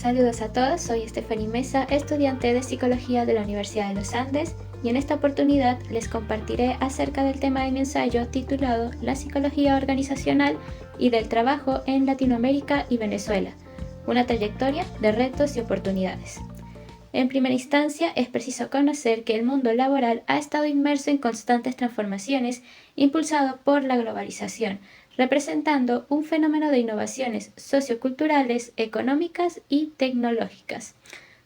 Saludos a todos, soy Stephanie Mesa, estudiante de Psicología de la Universidad de los Andes, y en esta oportunidad les compartiré acerca del tema de mi ensayo titulado La psicología organizacional y del trabajo en Latinoamérica y Venezuela, una trayectoria de retos y oportunidades. En primera instancia, es preciso conocer que el mundo laboral ha estado inmerso en constantes transformaciones impulsado por la globalización, representando un fenómeno de innovaciones socioculturales, económicas y tecnológicas,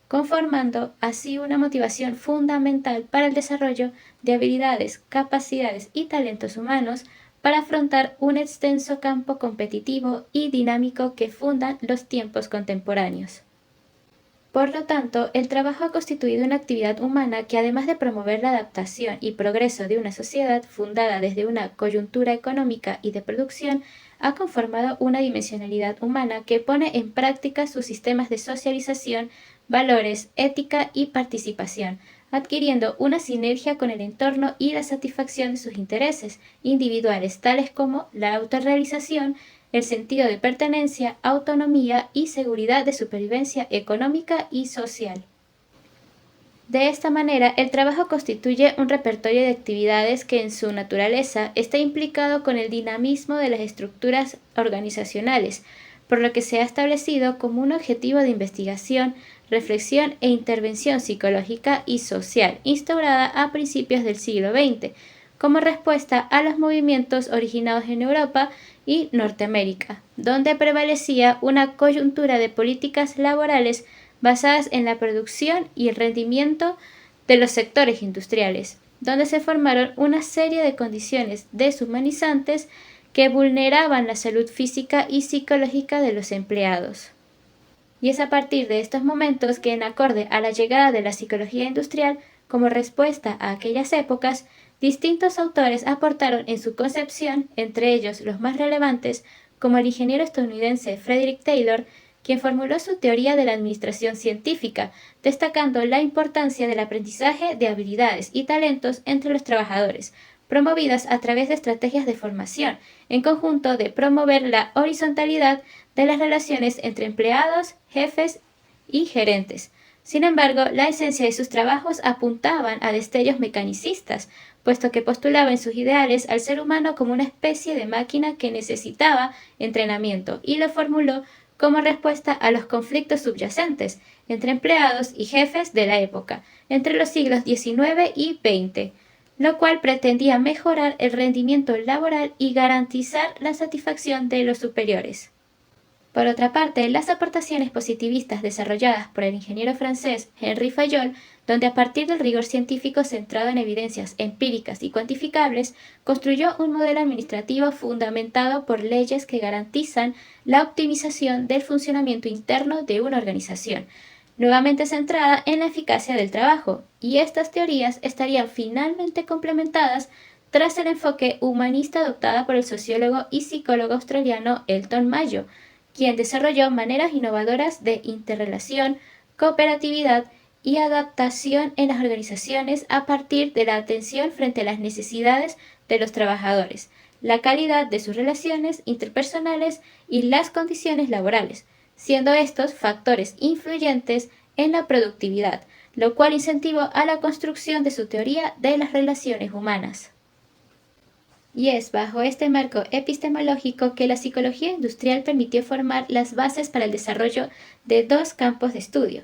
conformando así una motivación fundamental para el desarrollo de habilidades, capacidades y talentos humanos para afrontar un extenso campo competitivo y dinámico que fundan los tiempos contemporáneos. Por lo tanto, el trabajo ha constituido una actividad humana que, además de promover la adaptación y progreso de una sociedad fundada desde una coyuntura económica y de producción, ha conformado una dimensionalidad humana que pone en práctica sus sistemas de socialización, valores, ética y participación, adquiriendo una sinergia con el entorno y la satisfacción de sus intereses individuales, tales como la autorrealización, el sentido de pertenencia, autonomía y seguridad de supervivencia económica y social. De esta manera, el trabajo constituye un repertorio de actividades que en su naturaleza está implicado con el dinamismo de las estructuras organizacionales, por lo que se ha establecido como un objetivo de investigación, reflexión e intervención psicológica y social instaurada a principios del siglo XX, como respuesta a los movimientos originados en Europa y Norteamérica, donde prevalecía una coyuntura de políticas laborales basadas en la producción y el rendimiento de los sectores industriales, donde se formaron una serie de condiciones deshumanizantes que vulneraban la salud física y psicológica de los empleados. Y es a partir de estos momentos que, en acorde a la llegada de la psicología industrial como respuesta a aquellas épocas, distintos autores aportaron en su concepción, entre ellos los más relevantes, como el ingeniero estadounidense Frederick Taylor, quien formuló su teoría de la administración científica, destacando la importancia del aprendizaje de habilidades y talentos entre los trabajadores, promovidas a través de estrategias de formación, en conjunto de promover la horizontalidad de las relaciones entre empleados, jefes y gerentes. Sin embargo, la esencia de sus trabajos apuntaban a destellos mecanicistas, puesto que postulaba en sus ideales al ser humano como una especie de máquina que necesitaba entrenamiento, y lo formuló como respuesta a los conflictos subyacentes entre empleados y jefes de la época, entre los siglos XIX y XX, lo cual pretendía mejorar el rendimiento laboral y garantizar la satisfacción de los superiores. Por otra parte, las aportaciones positivistas desarrolladas por el ingeniero francés Henri Fayol, donde a partir del rigor científico centrado en evidencias empíricas y cuantificables, construyó un modelo administrativo fundamentado por leyes que garantizan la optimización del funcionamiento interno de una organización, nuevamente centrada en la eficacia del trabajo, y estas teorías estarían finalmente complementadas tras el enfoque humanista adoptado por el sociólogo y psicólogo australiano Elton Mayo, quien desarrolló maneras innovadoras de interrelación, cooperatividad y adaptación en las organizaciones a partir de la atención frente a las necesidades de los trabajadores, la calidad de sus relaciones interpersonales y las condiciones laborales, siendo estos factores influyentes en la productividad, lo cual incentivó a la construcción de su teoría de las relaciones humanas. Y es bajo este marco epistemológico que la psicología industrial permitió formar las bases para el desarrollo de dos campos de estudio,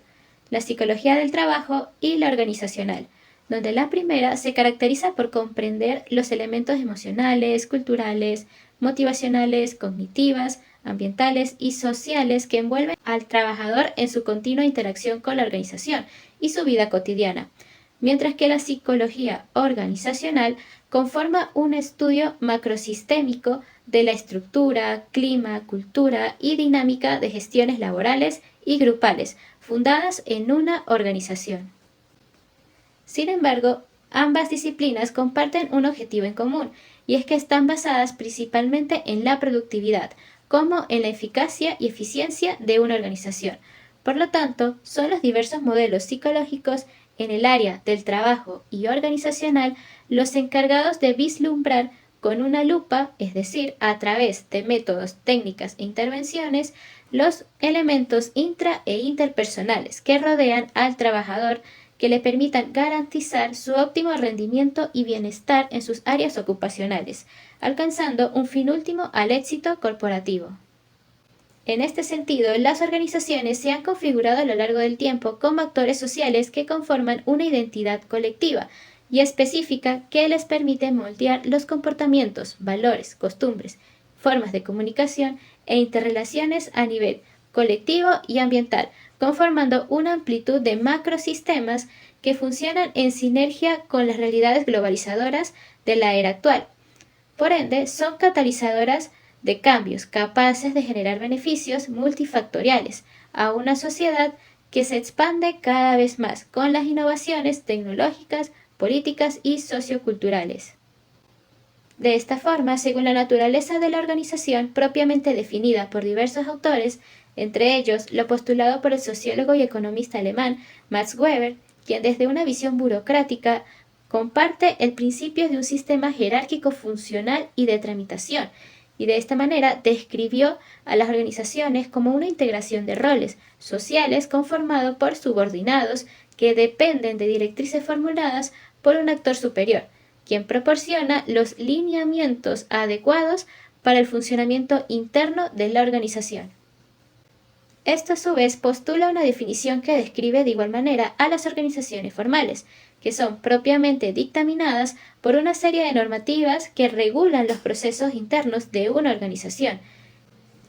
la psicología del trabajo y la organizacional, donde la primera se caracteriza por comprender los elementos emocionales, culturales, motivacionales, cognitivas, ambientales y sociales que envuelven al trabajador en su continua interacción con la organización y su vida cotidiana, mientras que la psicología organizacional conforma un estudio macrosistémico de la estructura, clima, cultura y dinámica de gestiones laborales y grupales fundadas en una organización. Sin embargo, ambas disciplinas comparten un objetivo en común, y es que están basadas principalmente en la productividad, como en la eficacia y eficiencia de una organización. Por lo tanto, son los diversos modelos psicológicos en el área del trabajo y organizacional los encargados de vislumbrar con una lupa, es decir, a través de métodos, técnicas e intervenciones, los elementos intra e interpersonales que rodean al trabajador que le permitan garantizar su óptimo rendimiento y bienestar en sus áreas ocupacionales, alcanzando un fin último al éxito corporativo. En este sentido, las organizaciones se han configurado a lo largo del tiempo como actores sociales que conforman una identidad colectiva y específica que les permite moldear los comportamientos, valores, costumbres, formas de comunicación e interrelaciones a nivel colectivo y ambiental, conformando una amplitud de macrosistemas que funcionan en sinergia con las realidades globalizadoras de la era actual. Por ende, son catalizadoras de cambios capaces de generar beneficios multifactoriales a una sociedad que se expande cada vez más con las innovaciones tecnológicas, políticas y socioculturales. De esta forma, según la naturaleza de la organización propiamente definida por diversos autores, entre ellos lo postulado por el sociólogo y economista alemán Max Weber, quien desde una visión burocrática comparte el principio de un sistema jerárquico funcional y de tramitación, y de esta manera describió a las organizaciones como una integración de roles sociales conformado por subordinados que dependen de directrices formuladas por un actor superior, quien proporciona los lineamientos adecuados para el funcionamiento interno de la organización. Esto a su vez postula una definición que describe de igual manera a las organizaciones formales, que son propiamente dictaminadas por una serie de normativas que regulan los procesos internos de una organización.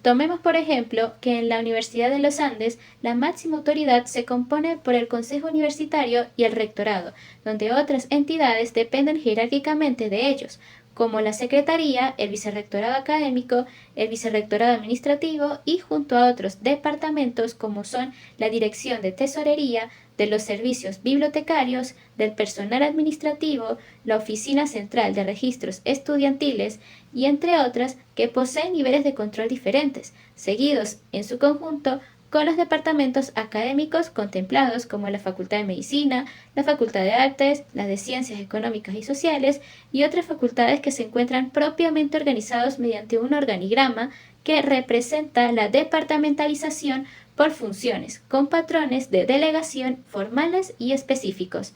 Tomemos por ejemplo que en la Universidad de los Andes la máxima autoridad se compone por el Consejo Universitario y el Rectorado, donde otras entidades dependen jerárquicamente de ellos, como la Secretaría, el Vicerrectorado Académico, el Vicerrectorado Administrativo y junto a otros departamentos como son la Dirección de Tesorería, de los Servicios Bibliotecarios, del Personal Administrativo, la Oficina Central de Registros Estudiantiles y entre otras que poseen niveles de control diferentes, seguidos en su conjunto con los departamentos académicos contemplados como la Facultad de Medicina, la Facultad de Artes, la de Ciencias Económicas y Sociales y otras facultades que se encuentran propiamente organizados mediante un organigrama que representa la departamentalización por funciones, con patrones de delegación formales y específicos.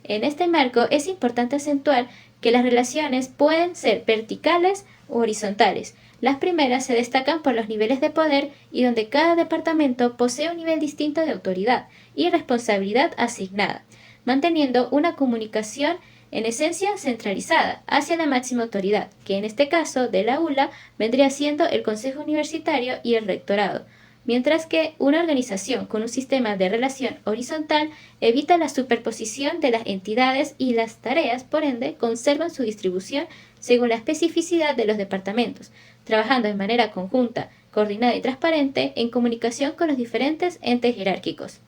En este marco es importante acentuar que las relaciones pueden ser verticales o horizontales. Las primeras se destacan por los niveles de poder y donde cada departamento posee un nivel distinto de autoridad y responsabilidad asignada, manteniendo una comunicación en esencia centralizada hacia la máxima autoridad, que en este caso de la ULA vendría siendo el Consejo Universitario y el Rectorado, mientras que una organización con un sistema de relación horizontal evita la superposición de las entidades y las tareas, por ende, conservan su distribución según la especificidad de los departamentos, trabajando de manera conjunta, coordinada y transparente en comunicación con los diferentes entes jerárquicos.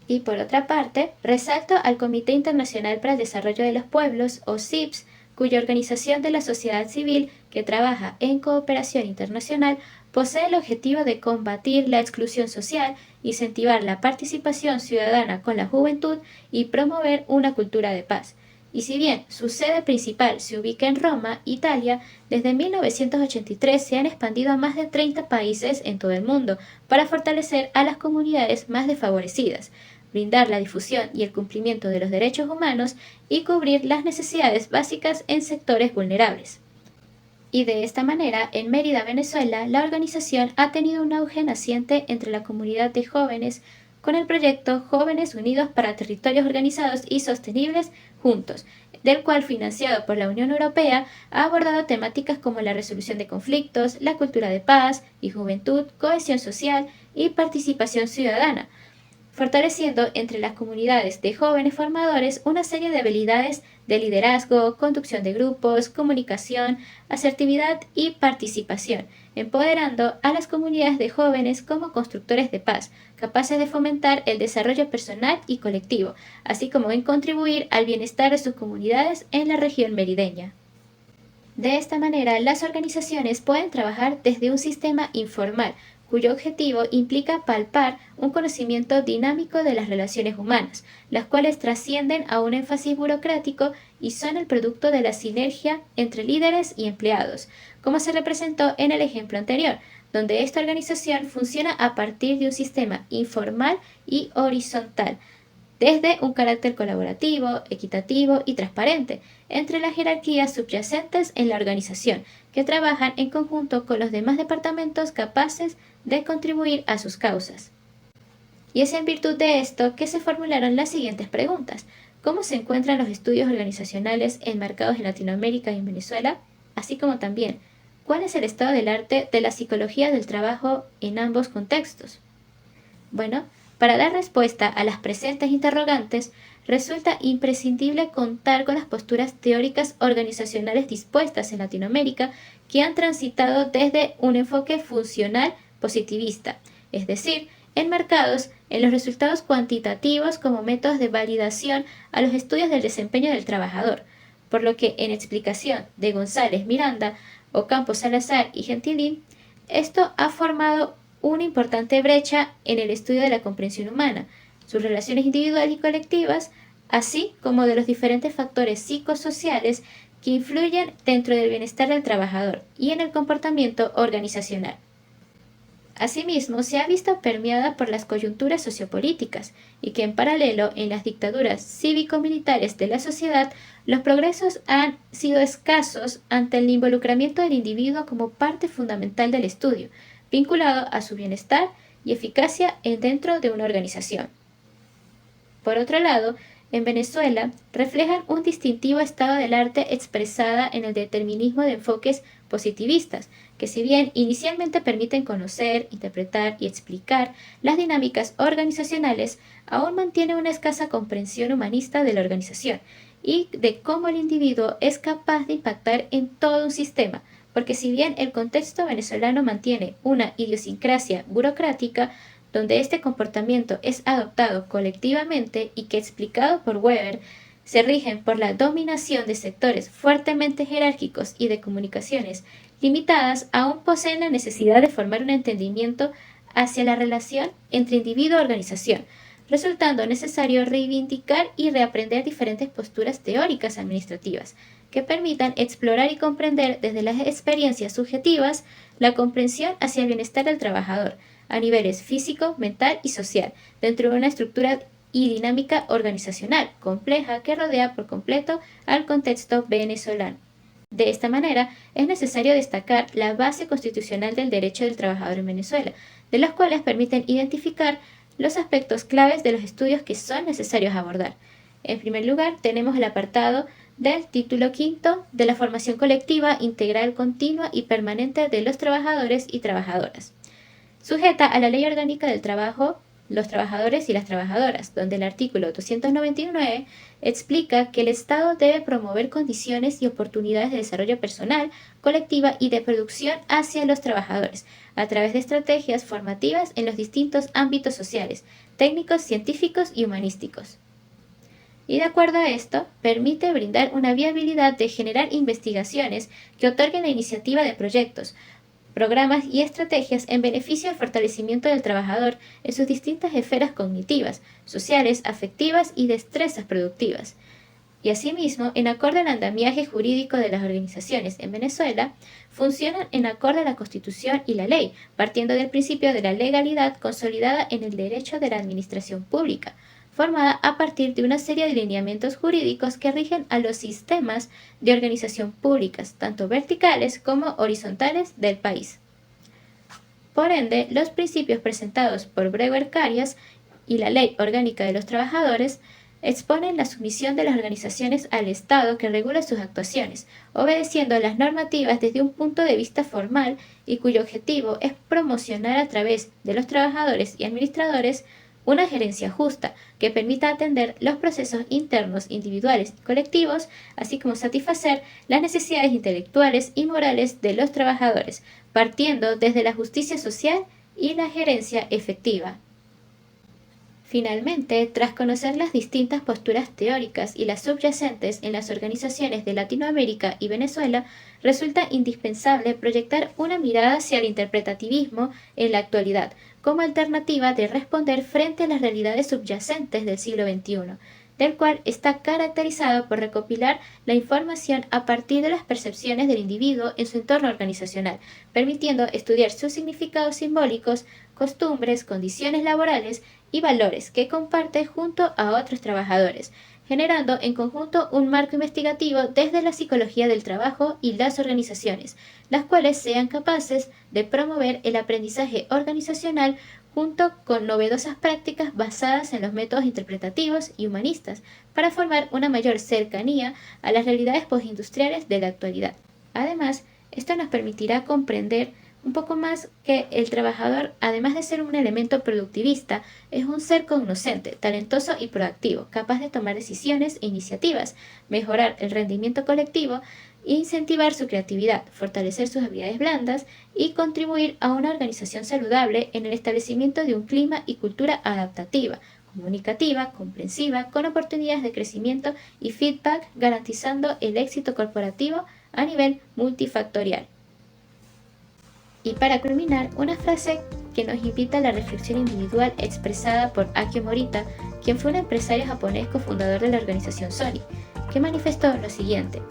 Y por otra parte, resalto al Comité Internacional para el Desarrollo de los Pueblos, o CIPS, cuya organización de la sociedad civil que trabaja en cooperación internacional posee el objetivo de combatir la exclusión social, incentivar la participación ciudadana con la juventud y promover una cultura de paz. Y si bien su sede principal se ubica en Roma, Italia, desde 1983 se han expandido a más de 30 países en todo el mundo para fortalecer a las comunidades más desfavorecidas, brindar la difusión y el cumplimiento de los derechos humanos y cubrir las necesidades básicas en sectores vulnerables. Y de esta manera, en Mérida, Venezuela, la organización ha tenido un auge naciente entre la comunidad de jóvenes con el proyecto Jóvenes Unidos para Territorios Organizados y Sostenibles Juntos, del cual, financiado por la Unión Europea, ha abordado temáticas como la resolución de conflictos, la cultura de paz y juventud, cohesión social y participación ciudadana, fortaleciendo entre las comunidades de jóvenes formadores una serie de habilidades de liderazgo, conducción de grupos, comunicación, asertividad y participación, empoderando a las comunidades de jóvenes como constructores de paz, capaces de fomentar el desarrollo personal y colectivo, así como en contribuir al bienestar de sus comunidades en la región merideña. De esta manera, las organizaciones pueden trabajar desde un sistema informal, cuyo objetivo implica palpar un conocimiento dinámico de las relaciones humanas, las cuales trascienden a un énfasis burocrático y son el producto de la sinergia entre líderes y empleados, como se representó en el ejemplo anterior, donde esta organización funciona a partir de un sistema informal y horizontal, desde un carácter colaborativo, equitativo y transparente entre las jerarquías subyacentes en la organización, que trabajan en conjunto con los demás departamentos capaces de contribuir a sus causas. Y es en virtud de esto que se formularon las siguientes preguntas. ¿Cómo se encuentran los estudios organizacionales enmarcados en Latinoamérica y en Venezuela? Así como también, ¿cuál es el estado del arte de la psicología del trabajo en ambos contextos? Bueno, para dar respuesta a las presentes interrogantes, resulta imprescindible contar con las posturas teóricas organizacionales dispuestas en Latinoamérica que han transitado desde un enfoque funcional positivista, es decir, enmarcados en los resultados cuantitativos como métodos de validación a los estudios del desempeño del trabajador, por lo que en explicación de González Miranda, Ocampo Salazar y Gentilín, esto ha formado una importante brecha en el estudio de la comprensión humana, sus relaciones individuales y colectivas, así como de los diferentes factores psicosociales que influyen dentro del bienestar del trabajador y en el comportamiento organizacional. Asimismo, se ha visto permeada por las coyunturas sociopolíticas y que en paralelo en las dictaduras cívico-militares de la sociedad, los progresos han sido escasos ante el involucramiento del individuo como parte fundamental del estudio, vinculado a su bienestar y eficacia dentro de una organización. Por otro lado, en Venezuela reflejan un distintivo estado del arte expresada en el determinismo de enfoques positivistas, que si bien inicialmente permiten conocer, interpretar y explicar las dinámicas organizacionales, aún mantiene una escasa comprensión humanista de la organización y de cómo el individuo es capaz de impactar en todo un sistema, porque si bien el contexto venezolano mantiene una idiosincrasia burocrática, donde este comportamiento es adoptado colectivamente y que, explicado por Weber, se rigen por la dominación de sectores fuertemente jerárquicos y de comunicaciones limitadas, aún poseen la necesidad de formar un entendimiento hacia la relación entre individuo y organización, resultando necesario reivindicar y reaprender diferentes posturas teóricas administrativas que permitan explorar y comprender desde las experiencias subjetivas la comprensión hacia el bienestar del trabajador, a niveles físico, mental y social, dentro de una estructura y dinámica organizacional compleja que rodea por completo al contexto venezolano. De esta manera, es necesario destacar la base constitucional del derecho del trabajador en Venezuela, de los cuales permiten identificar los aspectos claves de los estudios que son necesarios abordar. En primer lugar, tenemos el apartado del título quinto de la formación colectiva, integral, continua y permanente de los trabajadores y trabajadoras, sujeta a la Ley Orgánica del Trabajo, los trabajadores y las trabajadoras, donde el artículo 299 explica que el Estado debe promover condiciones y oportunidades de desarrollo personal, colectiva y de producción hacia los trabajadores, a través de estrategias formativas en los distintos ámbitos sociales, técnicos, científicos y humanísticos. Y de acuerdo a esto, permite brindar una viabilidad de generar investigaciones que otorguen la iniciativa de proyectos, programas y estrategias en beneficio del fortalecimiento del trabajador en sus distintas esferas cognitivas, sociales, afectivas y destrezas productivas. Y asimismo, en acorde al andamiaje jurídico de las organizaciones en Venezuela, funcionan en acorde a la Constitución y la ley, partiendo del principio de la legalidad consolidada en el derecho de la administración pública, formada a partir de una serie de lineamientos jurídicos que rigen a los sistemas de organización públicas, tanto verticales como horizontales del país. Por ende, los principios presentados por Brewer Carías y la Ley Orgánica de los Trabajadores exponen la sumisión de las organizaciones al Estado que regula sus actuaciones, obedeciendo las normativas desde un punto de vista formal y cuyo objetivo es promocionar a través de los trabajadores y administradores una gerencia justa que permita atender los procesos internos individuales y colectivos, así como satisfacer las necesidades intelectuales y morales de los trabajadores, partiendo desde la justicia social y la gerencia efectiva. Finalmente, tras conocer las distintas posturas teóricas y las subyacentes en las organizaciones de Latinoamérica y Venezuela, resulta indispensable proyectar una mirada hacia el interpretativismo en la actualidad, como alternativa de responder frente a las realidades subyacentes del siglo XXI, del cual está caracterizado por recopilar la información a partir de las percepciones del individuo en su entorno organizacional, permitiendo estudiar sus significados simbólicos, costumbres, condiciones laborales y valores que comparte junto a otros trabajadores, generando en conjunto un marco investigativo desde la psicología del trabajo y las organizaciones, las cuales sean capaces de promover el aprendizaje organizacional junto con novedosas prácticas basadas en los métodos interpretativos y humanistas, para formar una mayor cercanía a las realidades postindustriales de la actualidad. Además, esto nos permitirá comprender un poco más que el trabajador, además de ser un elemento productivista, es un ser cognoscente, talentoso y proactivo, capaz de tomar decisiones e iniciativas, mejorar el rendimiento colectivo, incentivar su creatividad, fortalecer sus habilidades blandas y contribuir a una organización saludable en el establecimiento de un clima y cultura adaptativa, comunicativa, comprensiva, con oportunidades de crecimiento y feedback, garantizando el éxito corporativo a nivel multifactorial. Y para culminar, una frase que nos invita a la reflexión individual expresada por Akio Morita, quien fue un empresario japonés cofundador de la organización Sony, que manifestó lo siguiente: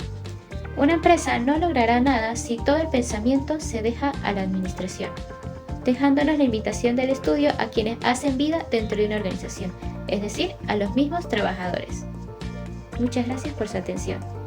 una empresa no logrará nada si todo el pensamiento se deja a la administración, dejándonos la invitación del estudio a quienes hacen vida dentro de una organización, es decir, a los mismos trabajadores. Muchas gracias por su atención.